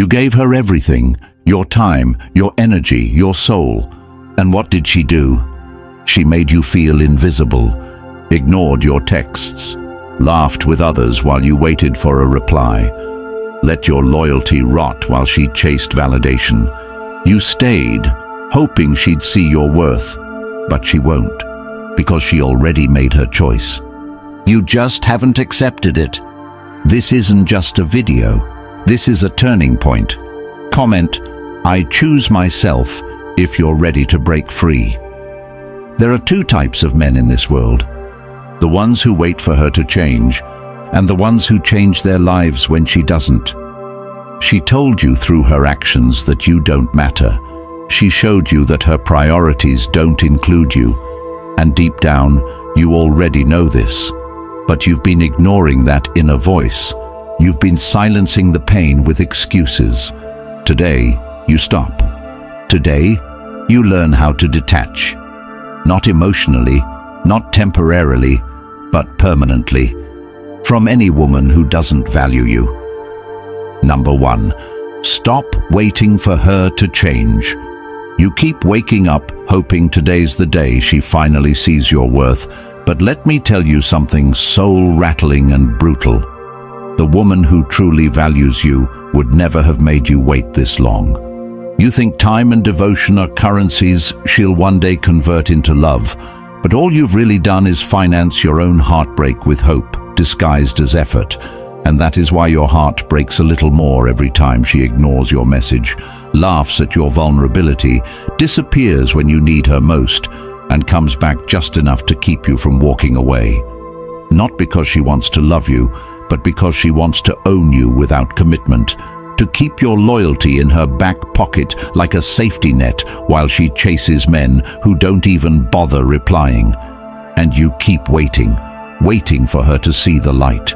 You gave her everything, your time, your energy, your soul. And what did she do? She made you feel invisible, ignored your texts, laughed with others while you waited for a reply, let your loyalty rot while she chased validation. You stayed, hoping she'd see your worth, but she won't, because she already made her choice. You just haven't accepted it. This isn't just a video. This is a turning point. Comment, "I choose myself," if you're ready to break free. There are two types of men in this world. The ones who wait for her to change, and the ones who change their lives when she doesn't. She told you through her actions that you don't matter. She showed you that her priorities don't include you. And deep down, you already know this. But you've been ignoring that inner voice. You've been silencing the pain with excuses. Today, you stop. Today, you learn how to detach. Not emotionally, not temporarily, but permanently. From any woman who doesn't value you. Number 1. Stop waiting for her to change. You keep waking up hoping today's the day she finally sees your worth, but let me tell you something soul-rattling and brutal. The woman who truly values you would never have made you wait this long. You think time and devotion are currencies she'll one day convert into love, but all you've really done is finance your own heartbreak with hope, disguised as effort. And that is why your heart breaks a little more every time she ignores your message, laughs at your vulnerability, disappears when you need her most, and comes back just enough to keep you from walking away. Not because she wants to love you, but because she wants to own you without commitment, to keep your loyalty in her back pocket like a safety net while she chases men who don't even bother replying. And you keep waiting, waiting for her to see the light,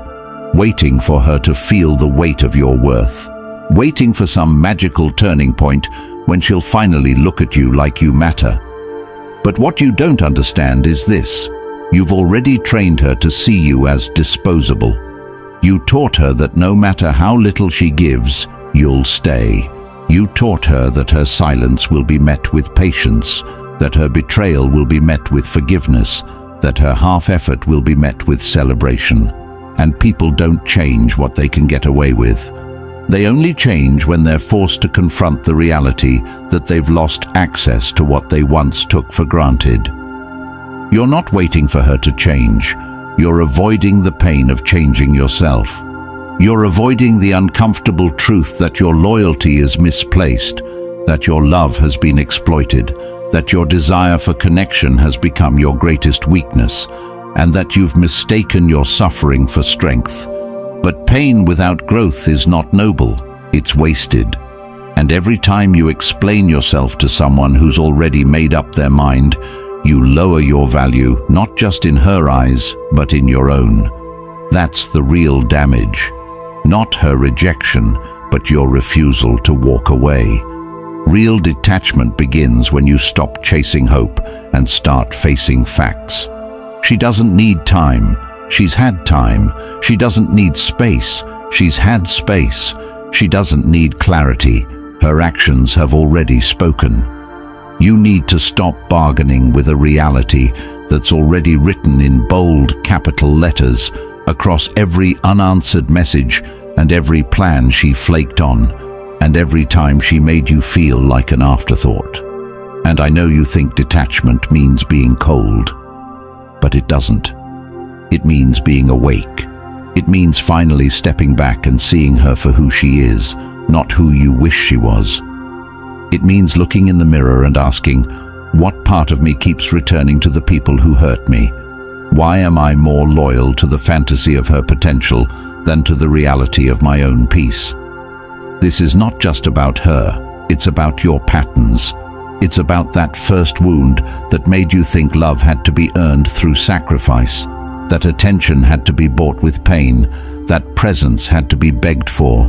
waiting for her to feel the weight of your worth, waiting for some magical turning point when she'll finally look at you like you matter. But what you don't understand is this: you've already trained her to see you as disposable. You taught her that no matter how little she gives, you'll stay. You taught her that her silence will be met with patience, that her betrayal will be met with forgiveness, that her half-effort will be met with celebration. And people don't change what they can get away with. They only change when they're forced to confront the reality that they've lost access to what they once took for granted. You're not waiting for her to change. You're avoiding the pain of changing yourself. You're avoiding the uncomfortable truth that your loyalty is misplaced, that your love has been exploited, that your desire for connection has become your greatest weakness, and that you've mistaken your suffering for strength. But pain without growth is not noble, it's wasted. And every time you explain yourself to someone who's already made up their mind, you lower your value, not just in her eyes, but in your own. That's the real damage. Not her rejection, but your refusal to walk away. Real detachment begins when you stop chasing hope and start facing facts. She doesn't need time. She's had time. She doesn't need space. She's had space. She doesn't need clarity. Her actions have already spoken. You need to stop bargaining with a reality that's already written in bold capital letters across every unanswered message and every plan she flaked on, and every time she made you feel like an afterthought. And I know you think detachment means being cold. But it doesn't. It means being awake. It means finally stepping back and seeing her for who she is, not who you wish she was. It means looking in the mirror and asking, what part of me keeps returning to the people who hurt me? Why am I more loyal to the fantasy of her potential than to the reality of my own peace? This is not just about her. It's about your patterns. It's about that first wound that made you think love had to be earned through sacrifice, that attention had to be bought with pain, that presence had to be begged for.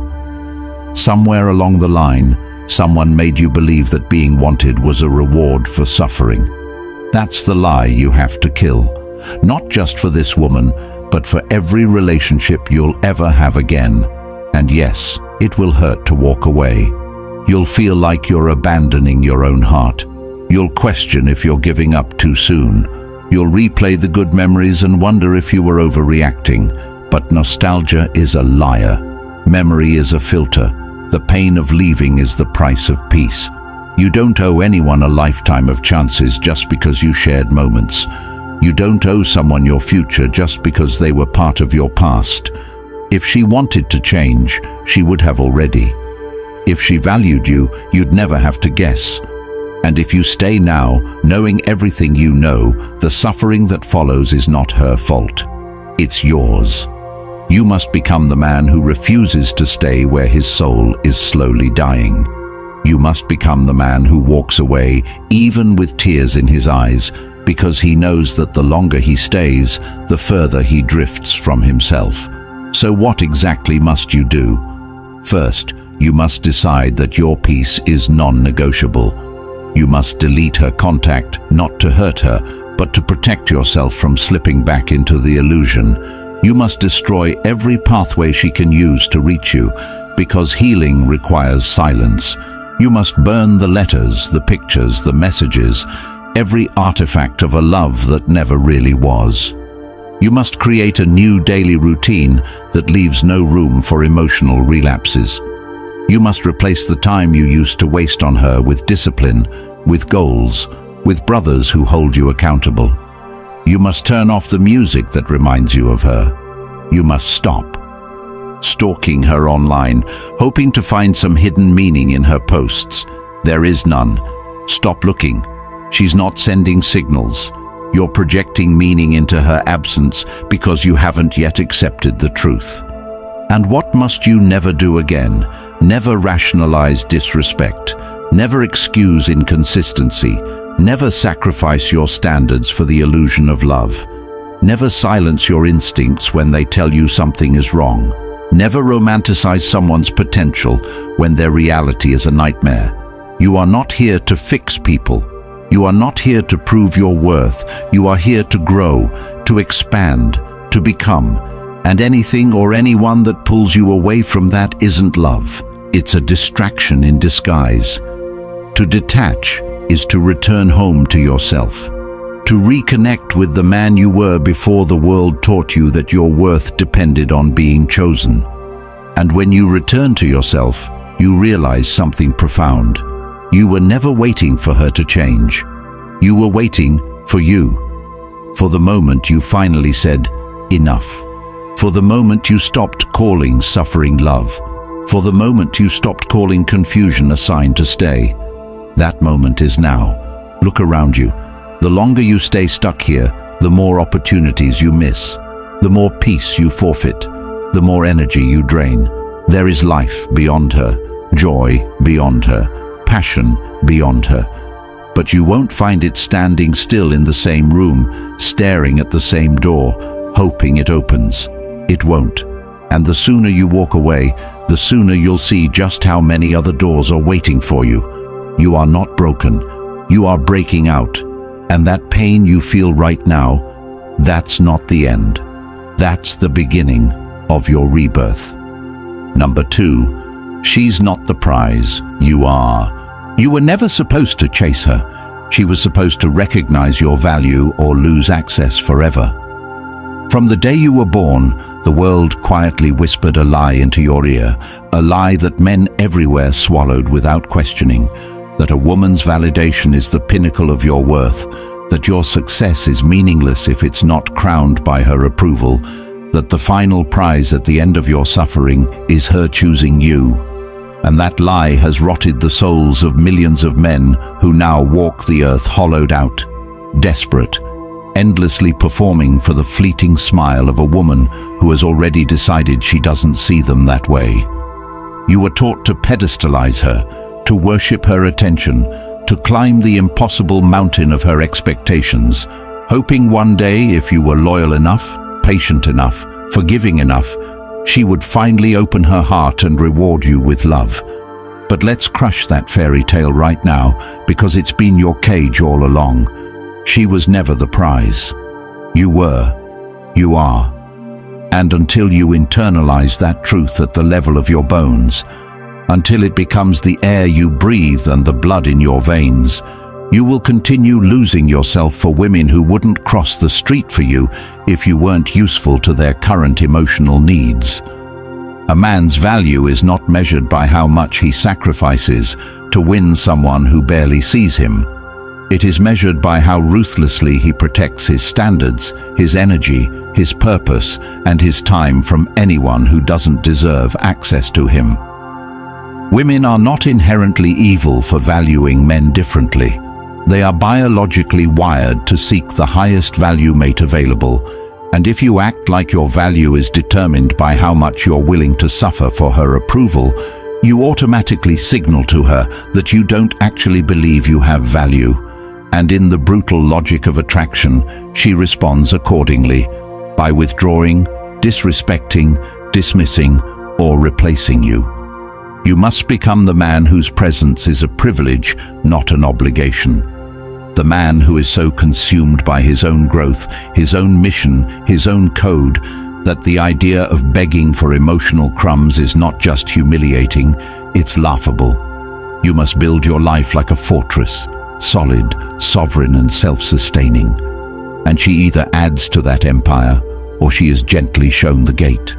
Somewhere along the line, someone made you believe that being wanted was a reward for suffering. That's the lie you have to kill, not just for this woman, but for every relationship you'll ever have again. And yes, It will hurt to walk away. You'll feel like you're abandoning your own heart. You'll question if you're giving up too soon. You'll replay the good memories and wonder if you were overreacting. But nostalgia is a liar. Memory is a filter. The pain of leaving is the price of peace. You don't owe anyone a lifetime of chances just because you shared moments. You don't owe someone your future just because they were part of your past. If she wanted to change, she would have already. If she valued you, you'd never have to guess. And if you stay now, knowing everything you know, the suffering that follows is not her fault. It's yours. You must become the man who refuses to stay where his soul is slowly dying. You must become the man who walks away, even with tears in his eyes, because he knows that the longer he stays, the further he drifts from himself. So what exactly must you do? First, you must decide that your peace is non-negotiable. You must delete her contact, not to hurt her, but to protect yourself from slipping back into the illusion. You must destroy every pathway she can use to reach you, because healing requires silence. You must burn the letters, the pictures, the messages, every artifact of a love that never really was. You must create a new daily routine that leaves no room for emotional relapses. You must replace the time you used to waste on her with discipline, with goals, with brothers who hold you accountable. You must turn off the music that reminds you of her. You must stop stalking her online, hoping to find some hidden meaning in her posts. There is none. Stop looking. She's not sending signals. You're projecting meaning into her absence because you haven't yet accepted the truth. And what must you never do again? Never rationalize disrespect. Never excuse inconsistency. Never sacrifice your standards for the illusion of love. Never silence your instincts when they tell you something is wrong. Never romanticize someone's potential when their reality is a nightmare. You are not here to fix people. You are not here to prove your worth. You are here to grow, to expand, to become. And anything or anyone that pulls you away from that isn't love. It's a distraction in disguise. To detach is to return home to yourself. To reconnect with the man you were before the world taught you that your worth depended on being chosen. And when you return to yourself, you realize something profound. You were never waiting for her to change. You were waiting for you. For the moment you finally said, enough. For the moment you stopped calling suffering love. For the moment you stopped calling confusion a sign to stay. That moment is now. Look around you. The longer you stay stuck here, the more opportunities you miss. The more peace you forfeit. The more energy you drain. There is life beyond her. Joy beyond her. Passion beyond her. But you won't find it standing still in the same room, staring at the same door, hoping it opens. It won't. And the sooner you walk away, the sooner you'll see just how many other doors are waiting for you. You are not broken. You are breaking out. And that pain you feel right now, that's not the end. That's the beginning of your rebirth. Number 2, she's not the prize. You are. You were never supposed to chase her. She was supposed to recognize your value or lose access forever. From the day you were born, the world quietly whispered a lie into your ear, a lie that men everywhere swallowed without questioning, that a woman's validation is the pinnacle of your worth, that your success is meaningless if it's not crowned by her approval, that the final prize at the end of your suffering is her choosing you. And that lie has rotted the souls of millions of men who now walk the earth hollowed out, desperate, endlessly performing for the fleeting smile of a woman who has already decided she doesn't see them that way. You were taught to pedestalize her, to worship her attention, to climb the impossible mountain of her expectations, hoping one day, if you were loyal enough, patient enough, forgiving enough, she would finally open her heart and reward you with love. But let's crush that fairy tale right now, because it's been your cage all along. She was never the prize. You were. You are. And until you internalize that truth at the level of your bones, until it becomes the air you breathe and the blood in your veins, you will continue losing yourself for women who wouldn't cross the street for you if you weren't useful to their current emotional needs. A man's value is not measured by how much he sacrifices to win someone who barely sees him. It is measured by how ruthlessly he protects his standards, his energy, his purpose, and his time from anyone who doesn't deserve access to him. Women are not inherently evil for valuing men differently. They are biologically wired to seek the highest value mate available, and if you act like your value is determined by how much you're willing to suffer for her approval, you automatically signal to her that you don't actually believe you have value. And in the brutal logic of attraction, she responds accordingly, by withdrawing, disrespecting, dismissing, or replacing you. You must become the man whose presence is a privilege, not an obligation. The man who is so consumed by his own growth, his own mission, his own code, that the idea of begging for emotional crumbs is not just humiliating, it's laughable. You must build your life like a fortress, solid, sovereign, and self-sustaining. And she either adds to that empire, or she is gently shown the gate.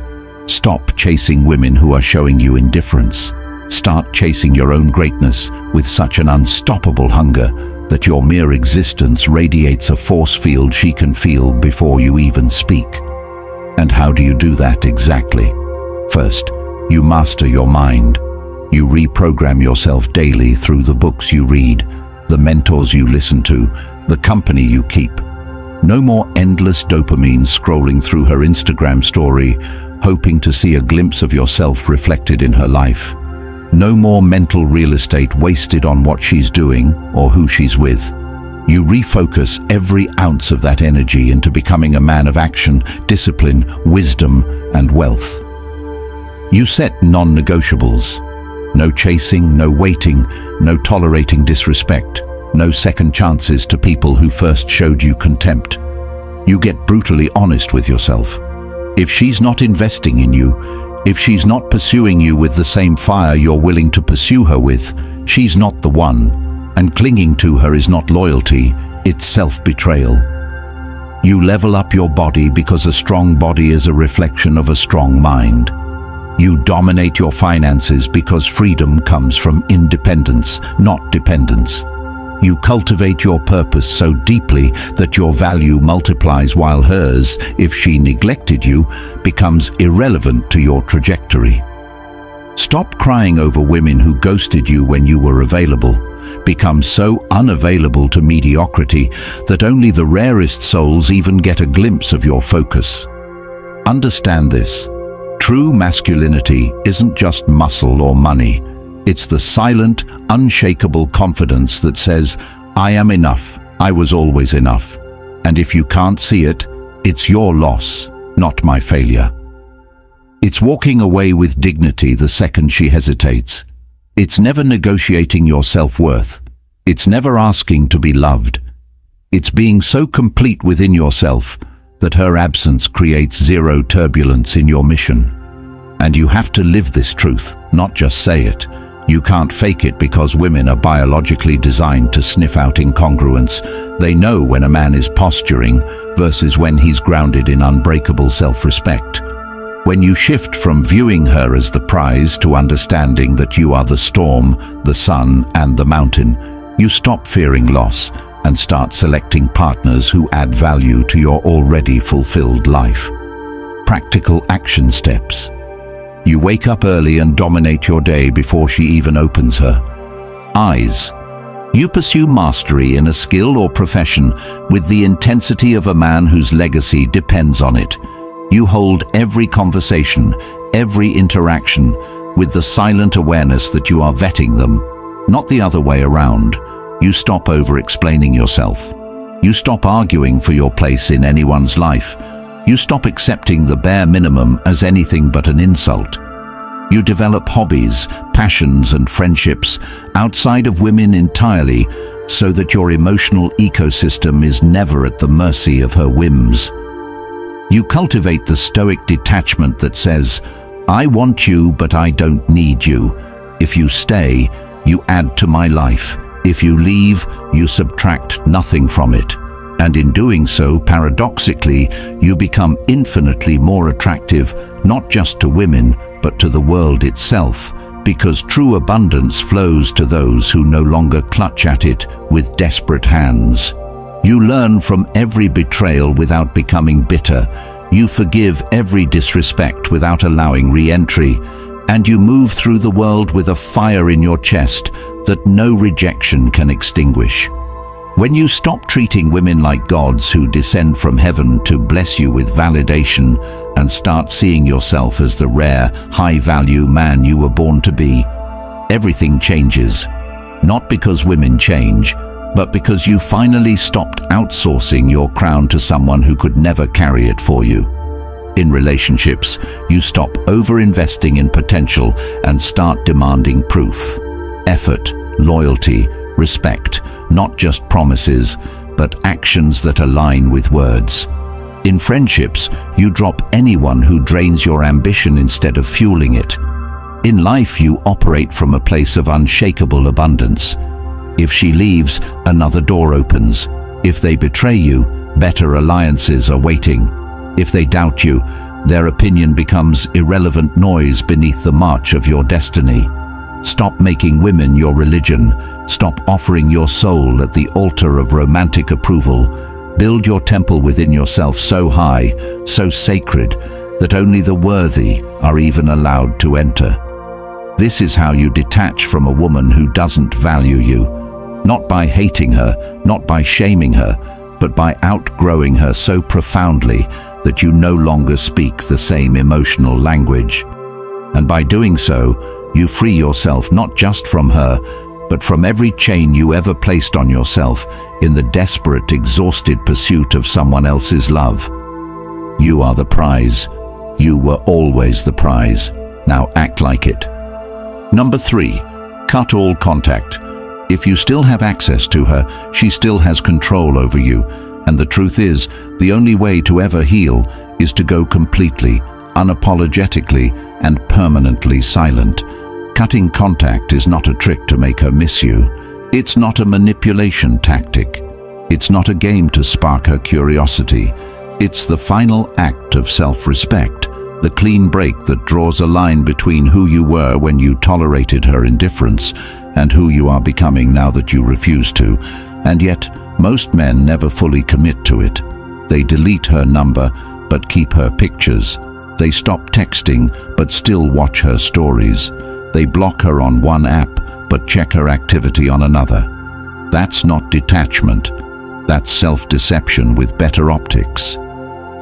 Stop chasing women who are showing you indifference. Start chasing your own greatness with such an unstoppable hunger that your mere existence radiates a force field she can feel before you even speak. And how do you do that exactly? First, you master your mind. You reprogram yourself daily through the books you read, the mentors you listen to, the company you keep. No more endless dopamine scrolling through her Instagram story, hoping to see a glimpse of yourself reflected in her life. No more mental real estate wasted on what she's doing or who she's with. You refocus every ounce of that energy into becoming a man of action, discipline, wisdom, and wealth. You set non-negotiables. No chasing, no waiting, no tolerating disrespect, no second chances to people who first showed you contempt. You get brutally honest with yourself. If she's not investing in you, if she's not pursuing you with the same fire you're willing to pursue her with, she's not the one. And clinging to her is not loyalty, it's self-betrayal. You level up your body because a strong body is a reflection of a strong mind. You dominate your finances because freedom comes from independence, not dependence. You cultivate your purpose so deeply that your value multiplies while hers, if she neglected you, becomes irrelevant to your trajectory. Stop crying over women who ghosted you when you were available. Become so unavailable to mediocrity that only the rarest souls even get a glimpse of your focus. Understand this. True masculinity isn't just muscle or money. It's the silent, unshakable confidence that says, I am enough, I was always enough. And if you can't see it, it's your loss, not my failure. It's walking away with dignity the second she hesitates. It's never negotiating your self-worth. It's never asking to be loved. It's being so complete within yourself that her absence creates zero turbulence in your mission. And you have to live this truth, not just say it. You can't fake it because women are biologically designed to sniff out incongruence. They know when a man is posturing versus when he's grounded in unbreakable self-respect. When you shift from viewing her as the prize to understanding that you are the storm, the sun, and the mountain, you stop fearing loss and start selecting partners who add value to your already fulfilled life. Practical action steps. You wake up early and dominate your day before she even opens her eyes. You pursue mastery in a skill or profession with the intensity of a man whose legacy depends on it. You hold every conversation, every interaction, with the silent awareness that you are vetting them, not the other way around. You stop over-explaining yourself. You stop arguing for your place in anyone's life. You stop accepting the bare minimum as anything but an insult. You develop hobbies, passions, and friendships outside of women entirely so that your emotional ecosystem is never at the mercy of her whims. You cultivate the Stoic detachment that says, I want you, but I don't need you. If you stay, you add to my life. If you leave, you subtract nothing from it. And in doing so, paradoxically, you become infinitely more attractive, not just to women, but to the world itself, because true abundance flows to those who no longer clutch at it with desperate hands. You learn from every betrayal without becoming bitter. You forgive every disrespect without allowing re-entry. And you move through the world with a fire in your chest that no rejection can extinguish. When you stop treating women like gods who descend from heaven to bless you with validation and start seeing yourself as the rare, high-value man you were born to be, everything changes. Not because women change, but because you finally stopped outsourcing your crown to someone who could never carry it for you. In relationships, you stop over-investing in potential and start demanding proof. Effort, loyalty, respect, not just promises, but actions that align with words. In friendships, you drop anyone who drains your ambition instead of fueling it. In life, you operate from a place of unshakable abundance. If she leaves, another door opens. If they betray you, better alliances are waiting. If they doubt you, their opinion becomes irrelevant noise beneath the march of your destiny. Stop making women your religion. Stop offering your soul at the altar of romantic approval. Build your temple within yourself so high, so sacred, that only the worthy are even allowed to enter. This is how you detach from a woman who doesn't value you. Not by hating her, not by shaming her, but by outgrowing her so profoundly that you no longer speak the same emotional language. And by doing so, you free yourself not just from her, but from every chain you ever placed on yourself in the desperate, exhausted pursuit of someone else's love. You are the prize. You were always the prize. Now act like it. Number 3, cut all contact. If you still have access to her, she still has control over you. And the truth is, the only way to ever heal is to go completely, unapologetically, and permanently silent. Cutting contact is not a trick to make her miss you. It's not a manipulation tactic. It's not a game to spark her curiosity. It's the final act of self-respect, the clean break that draws a line between who you were when you tolerated her indifference and who you are becoming now that you refuse to. And yet, most men never fully commit to it. They delete her number, but keep her pictures. They stop texting, but still watch her stories. They block her on one app, but check her activity on another. That's not detachment. That's self-deception with better optics.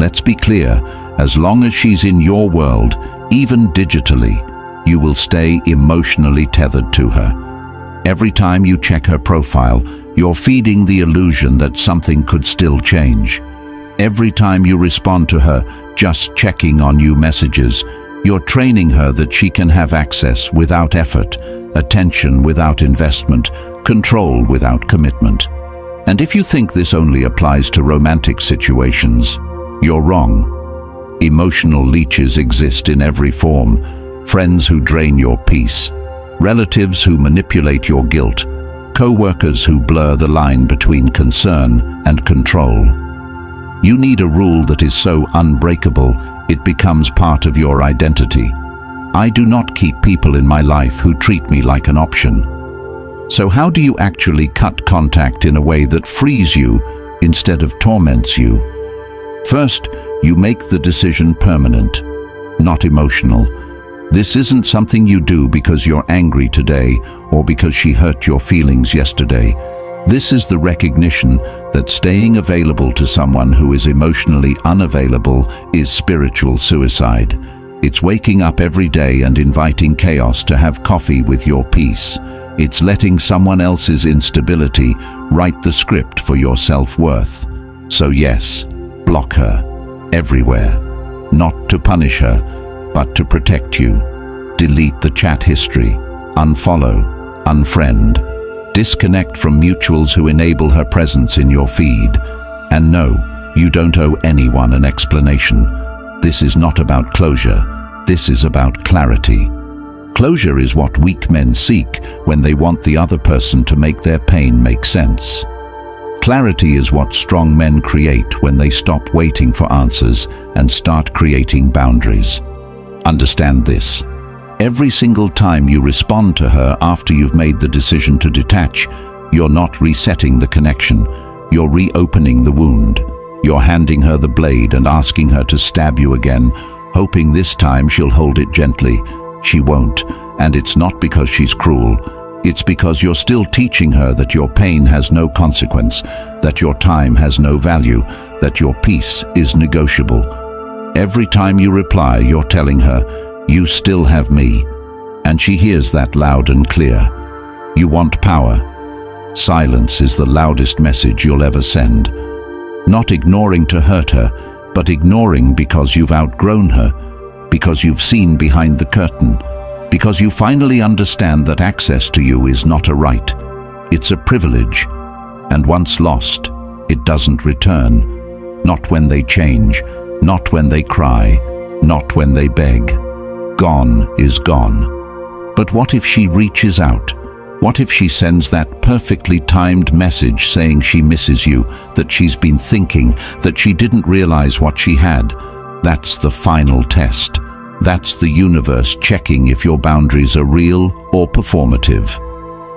Let's be clear, as long as she's in your world, even digitally, you will stay emotionally tethered to her. Every time you check her profile, you're feeding the illusion that something could still change. Every time you respond to her, just checking on new messages, you're training her that she can have access without effort, attention without investment, control without commitment. And if you think this only applies to romantic situations, you're wrong. Emotional leeches exist in every form. Friends who drain your peace, relatives who manipulate your guilt, co-workers who blur the line between concern and control. You need a rule that is so unbreakable it becomes part of your identity. I do not keep people in my life who treat me like an option. So how do you actually cut contact in a way that frees you instead of torments you? First, you make the decision permanent, not emotional. This isn't something you do because you're angry today or because she hurt your feelings yesterday. This is the recognition that staying available to someone who is emotionally unavailable is spiritual suicide. It's waking up every day and inviting chaos to have coffee with your peace. It's letting someone else's instability write the script for your self-worth. So yes, block her, everywhere. Not to punish her, but to protect you. Delete the chat history, unfollow, unfriend. Disconnect from mutuals who enable her presence in your feed. And no, You don't owe anyone an explanation. This is not about closure. This is about clarity. Closure is what weak men seek when they want the other person to make their pain make sense. Clarity is what strong men create when they stop waiting for answers and start creating boundaries. Understand this. Every single time you respond to her after you've made the decision to detach, you're not resetting the connection. You're reopening the wound. You're handing her the blade and asking her to stab you again, hoping this time she'll hold it gently. She won't, and it's not because she's cruel. It's because you're still teaching her that your pain has no consequence, that your time has no value, that your peace is negotiable. Every time you reply, you're telling her, "You still have me." And she hears that loud and clear. You want power. Silence is the loudest message you'll ever send. Not ignoring to hurt her, but ignoring because you've outgrown her, because you've seen behind the curtain, because you finally understand that access to you is not a right. It's a privilege, and once lost, it doesn't return. Not when they change, not when they cry, not when they beg. Gone is gone. But what if she reaches out? What if she sends that perfectly timed message saying she misses you, that she's been thinking, that she didn't realize what she had? That's the final test. That's the universe checking if your boundaries are real or performative.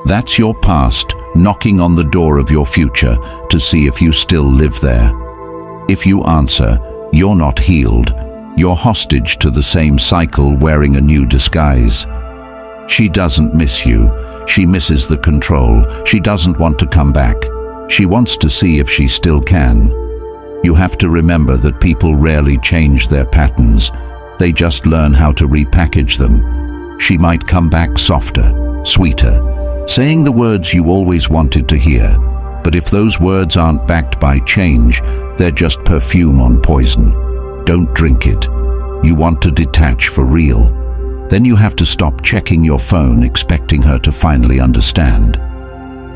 That's your past knocking on the door of your future to see if you still live there. If you answer, you're not healed. You're hostage to the same cycle wearing a new disguise. She doesn't miss you. She misses the control. She doesn't want to come back. She wants to see if she still can. You have to remember that people rarely change their patterns. They just learn how to repackage them. She might come back softer, sweeter, saying the words you always wanted to hear. But if those words aren't backed by change, they're just perfume on poison. Don't drink it. You want to detach for real. Then you have to stop checking your phone expecting her to finally understand.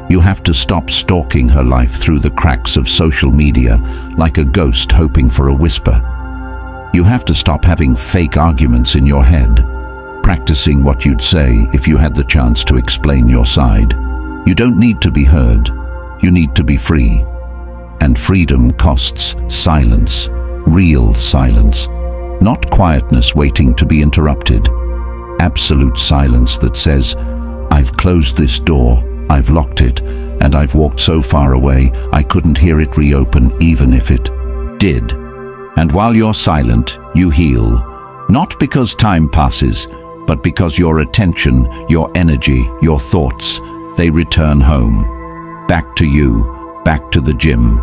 You have to stop stalking her life through the cracks of social media like a ghost hoping for a whisper. You have to stop having fake arguments in your head, practicing what you'd say if you had the chance to explain your side. You don't need to be heard. You need to be free. And freedom costs silence, real silence, not quietness waiting to be interrupted. Absolute silence that says, "I've closed this door, I've locked it, and I've walked so far away I couldn't hear it reopen even if it did." And while you're silent, you heal. Not because time passes, but because your attention, your energy, your thoughts, they return home. Back to you, back to the gym,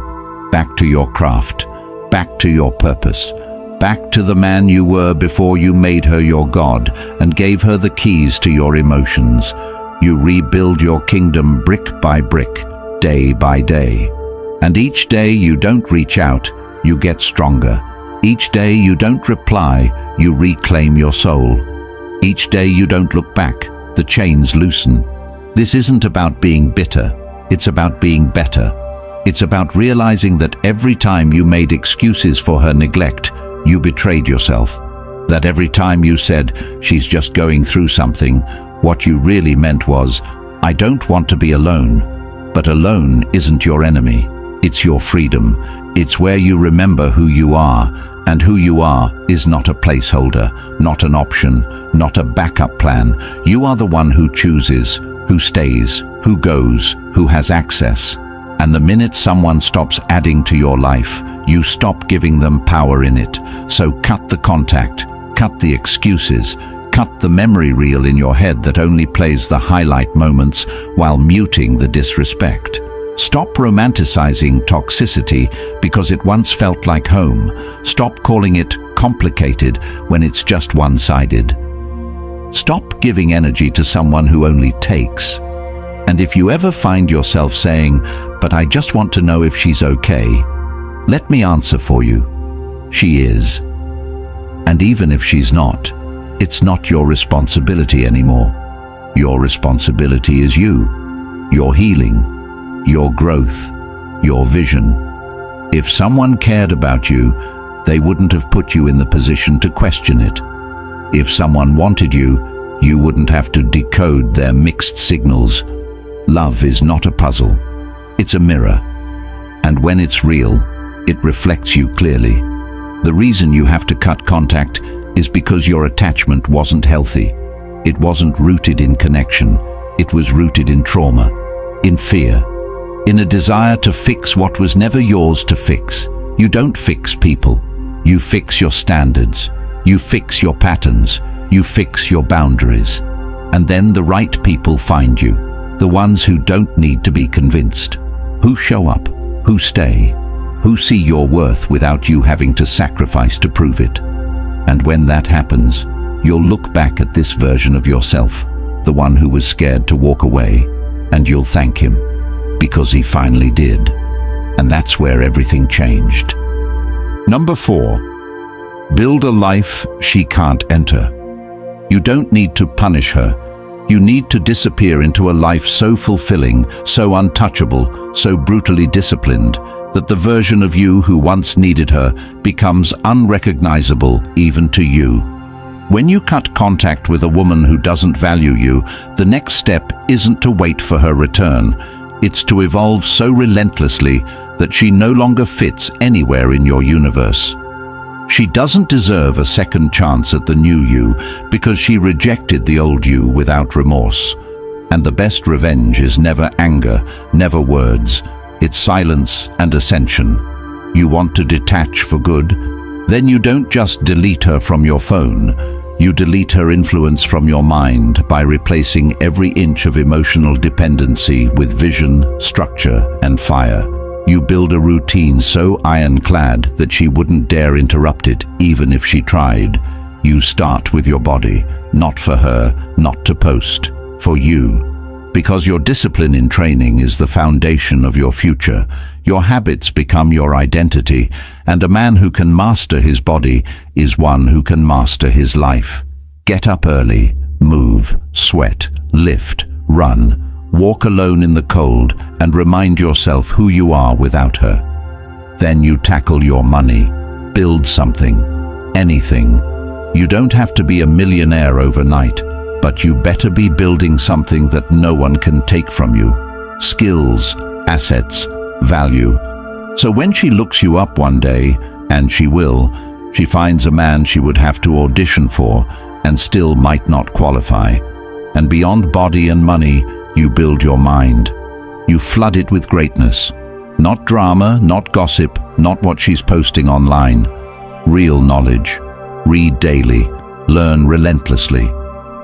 back to your craft, back to your purpose. Back to the man you were before you made her your God and gave her the keys to your emotions. You rebuild your kingdom brick by brick, day by day. And each day you don't reach out, you get stronger. Each day you don't reply, you reclaim your soul. Each day you don't look back, the chains loosen. This isn't about being bitter, it's about being better. It's about realizing that every time you made excuses for her neglect, you betrayed yourself. That every time you said, "She's just going through something," what you really meant was, "I don't want to be alone." But alone isn't your enemy. It's your freedom. It's where you remember who you are, and who you are is not a placeholder, not an option, not a backup plan. You are the one who chooses, who stays, who goes, who has access. And the minute someone stops adding to your life, you stop giving them power in it. So cut the contact, cut the excuses, cut the memory reel in your head that only plays the highlight moments while muting the disrespect. Stop romanticizing toxicity because it once felt like home. Stop calling it complicated when it's just one-sided. Stop giving energy to someone who only takes. And if you ever find yourself saying, "But I just want to know if she's okay," let me answer for you. She is. And even if she's not, it's not your responsibility anymore. Your responsibility is you, your healing, your growth, your vision. If someone cared about you, they wouldn't have put you in the position to question it. If someone wanted you, you wouldn't have to decode their mixed signals. Love is not a puzzle. It's a mirror. And when it's real, it reflects you clearly. The reason you have to cut contact is because your attachment wasn't healthy. It wasn't rooted in connection. It was rooted in trauma, in fear, in a desire to fix what was never yours to fix. You don't fix people. You fix your standards. You fix your patterns. You fix your boundaries. And then the right people find you. The ones who don't need to be convinced. Who show up. Who stay. Who see your worth without you having to sacrifice to prove it. And when that happens, you'll look back at this version of yourself, the one who was scared to walk away, and you'll thank him, because he finally did. And that's where everything changed. Number 4, build a life she can't enter. You don't need to punish her. You need to disappear into a life so fulfilling, so untouchable, so brutally disciplined, that the version of you who once needed her becomes unrecognizable even to you. When you cut contact with a woman who doesn't value you, the next step isn't to wait for her return. It's to evolve so relentlessly that she no longer fits anywhere in your universe. She doesn't deserve a second chance at the new you because she rejected the old you without remorse. And the best revenge is never anger, never words. It's silence and ascension. You want to detach for good? Then you don't just delete her from your phone. You delete her influence from your mind by replacing every inch of emotional dependency with vision, structure, and fire. You build a routine so ironclad that she wouldn't dare interrupt it, even if she tried. You start with your body, not for her, not to post, for you. Because your discipline in training is the foundation of your future, your habits become your identity, and a man who can master his body is one who can master his life. Get up early, move, sweat, lift, run, walk alone in the cold, and remind yourself who you are without her. Then you tackle your money, build something, anything. You don't have to be a millionaire overnight, but you better be building something that no one can take from you. Skills, assets, value. So when she looks you up one day, and she will, she finds a man she would have to audition for and still might not qualify. And beyond body and money, you build your mind. You flood it with greatness. Not drama, not gossip, not what she's posting online. Real knowledge. Read daily. Learn relentlessly.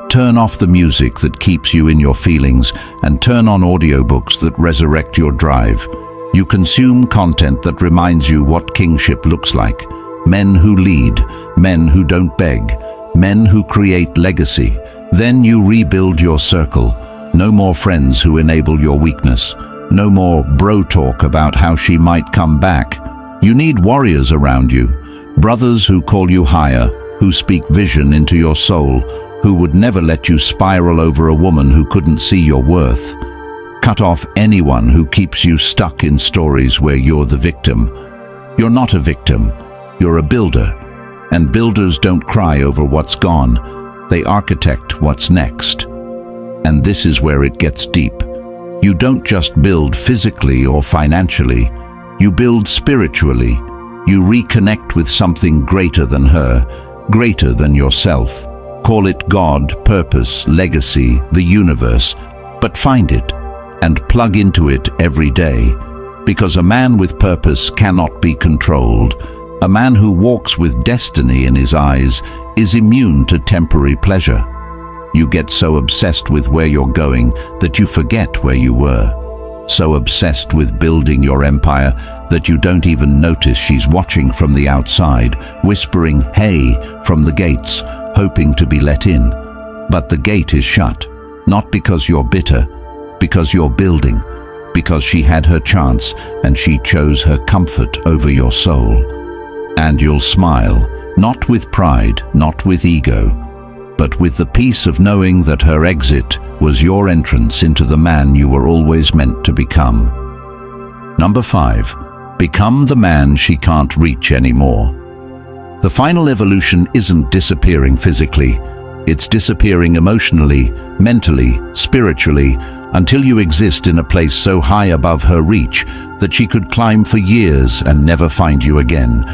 Turn off the music that keeps you in your feelings and turn on audiobooks that resurrect your drive. You consume content that reminds you what kingship looks like. Men who lead, men who don't beg, men who create legacy. Then you rebuild your circle. No more friends who enable your weakness. No more bro talk about how she might come back. You need warriors around you. Brothers who call you higher, who speak vision into your soul, who would never let you spiral over a woman who couldn't see your worth. Cut off anyone who keeps you stuck in stories where you're the victim. You're not a victim, you're a builder. And builders don't cry over what's gone, they architect what's next. And this is where it gets deep. You don't just build physically or financially, you build spiritually. You reconnect with something greater than her, greater than yourself. Call it God, purpose, legacy, the universe, but find it and plug into it every day. Because a man with purpose cannot be controlled. A man who walks with destiny in his eyes is immune to temporary pleasure. You get so obsessed with where you're going that you forget where you were. So obsessed with building your empire that you don't even notice she's watching from the outside, whispering, "Hey," from the gates, hoping to be let in. But the gate is shut, not because you're bitter, because you're building, because she had her chance and she chose her comfort over your soul. And you'll smile, not with pride, not with ego, but with the peace of knowing that her exit was your entrance into the man you were always meant to become. Number 5, Become the man she can't reach anymore. The final evolution isn't disappearing physically. It's disappearing emotionally, mentally, spiritually, until you exist in a place so high above her reach that she could climb for years and never find you again.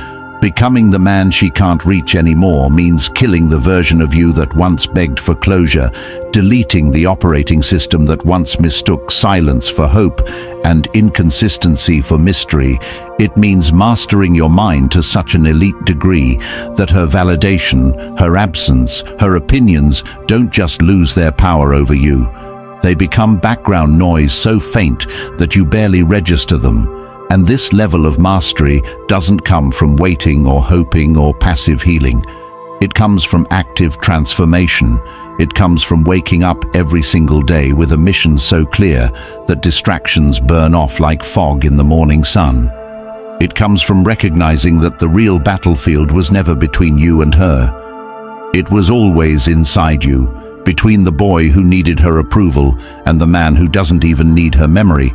Becoming the man she can't reach anymore means killing the version of you that once begged for closure, deleting the operating system that once mistook silence for hope and inconsistency for mystery. It means mastering your mind to such an elite degree that her validation, her absence, her opinions don't just lose their power over you. They become background noise so faint that you barely register them. And this level of mastery doesn't come from waiting or hoping or passive healing. It comes from active transformation. It comes from waking up every single day with a mission so clear that distractions burn off like fog in the morning sun. It comes from recognizing that the real battlefield was never between you and her. It was always inside you, between the boy who needed her approval and the man who doesn't even need her memory.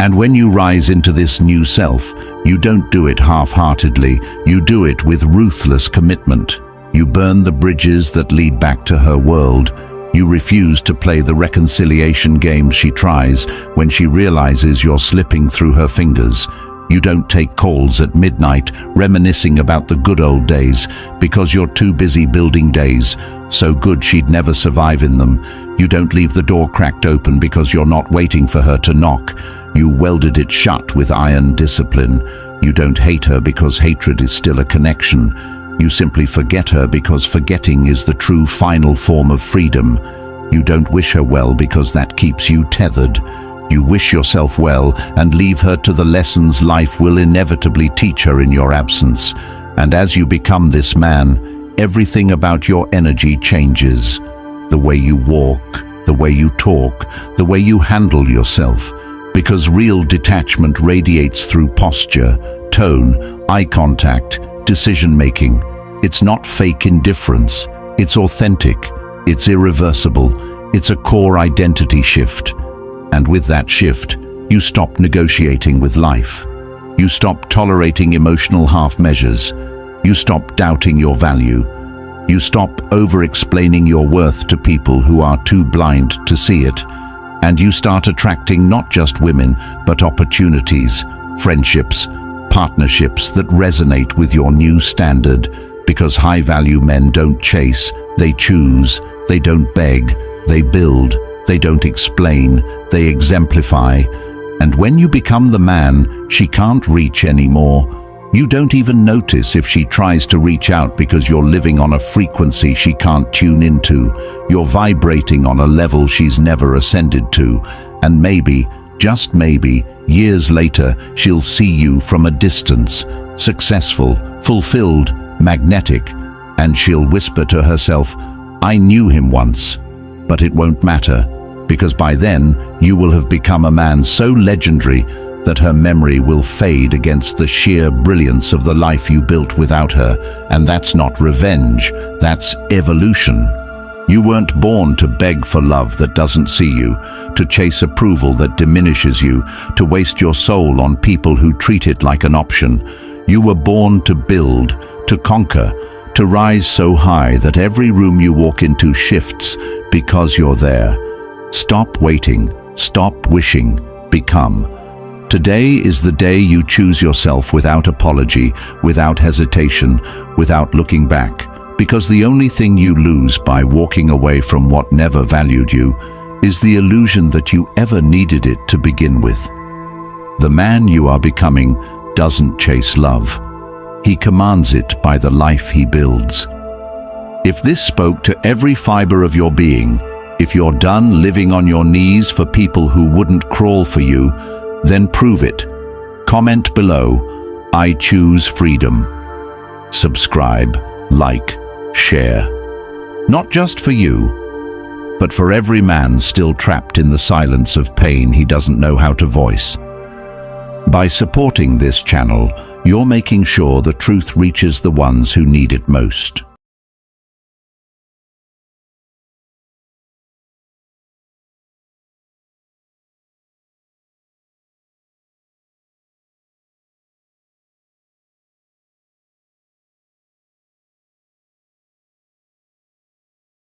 And when you rise into this new self, you don't do it half-heartedly. You do it with ruthless commitment. You burn the bridges that lead back to her world. You refuse to play the reconciliation game she tries when she realizes you're slipping through her fingers. You don't take calls at midnight reminiscing about the good old days because you're too busy building days so good she'd never survive in them. You don't leave the door cracked open because you're not waiting for her to knock. You welded it shut with iron discipline. You don't hate her because hatred is still a connection. You simply forget her because forgetting is the true final form of freedom. You don't wish her well because that keeps you tethered. You wish yourself well and leave her to the lessons life will inevitably teach her in your absence. And as you become this man, everything about your energy changes. The way you walk, the way you talk, the way you handle yourself. Because real detachment radiates through posture, tone, eye contact, decision-making. It's not fake indifference. It's authentic. It's irreversible. It's a core identity shift. And with that shift, you stop negotiating with life. You stop tolerating emotional half-measures. You stop doubting your value. You stop over-explaining your worth to people who are too blind to see it. And you start attracting not just women, but opportunities, friendships, partnerships that resonate with your new standard. Because high-value men don't chase, they choose. They don't beg, they build. They don't explain, they exemplify. And when you become the man she can't reach anymore, you don't even notice if she tries to reach out because you're living on a frequency she can't tune into. You're vibrating on a level she's never ascended to. And maybe, just maybe, years later, she'll see you from a distance, successful, fulfilled, magnetic, and she'll whisper to herself, "I knew him once." But it won't matter, because by then you will have become a man so legendary that her memory will fade against the sheer brilliance of the life you built without her. And that's not revenge, that's evolution. You weren't born to beg for love that doesn't see you, to chase approval that diminishes you, to waste your soul on people who treat it like an option. You were born to build, to conquer, to rise so high that every room you walk into shifts because you're there. Stop waiting, stop wishing, become. Today is the day you choose yourself without apology, without hesitation, without looking back. Because the only thing you lose by walking away from what never valued you is the illusion that you ever needed it to begin with. The man you are becoming doesn't chase love. He commands it by the life he builds. If this spoke to every fiber of your being, if you're done living on your knees for people who wouldn't crawl for you, then prove it. Comment below, "I choose freedom." Subscribe, like, share. Not just for you, but for every man still trapped in the silence of pain he doesn't know how to voice. By supporting this channel, you're making sure the truth reaches the ones who need it most.